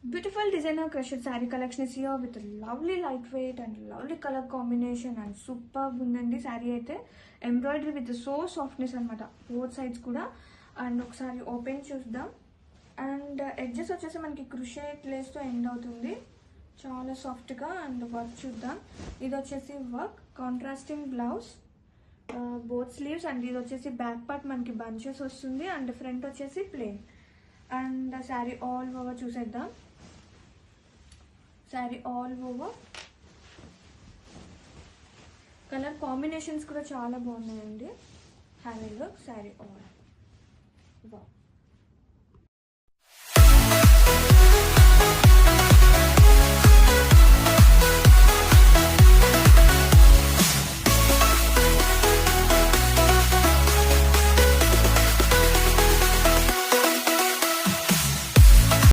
Beautiful designer crochet saree collection is here with lovely lightweight and lovely color combination and superb undandi saree aithe embroidery with so softness anamata both sides kuda and okasari open chuddam and edges vachesi manaki crochet lace tho end avutundi chaala soft ga and work chuddam idi vachesi work contrasting blouse both sleeves and idi vachesi back part manaki bunches vastundi and front vachesi plain and saree all over chuseddam. Saree all over color combinations kuda chaala baagunnayandi. Have a look. Saree all wow.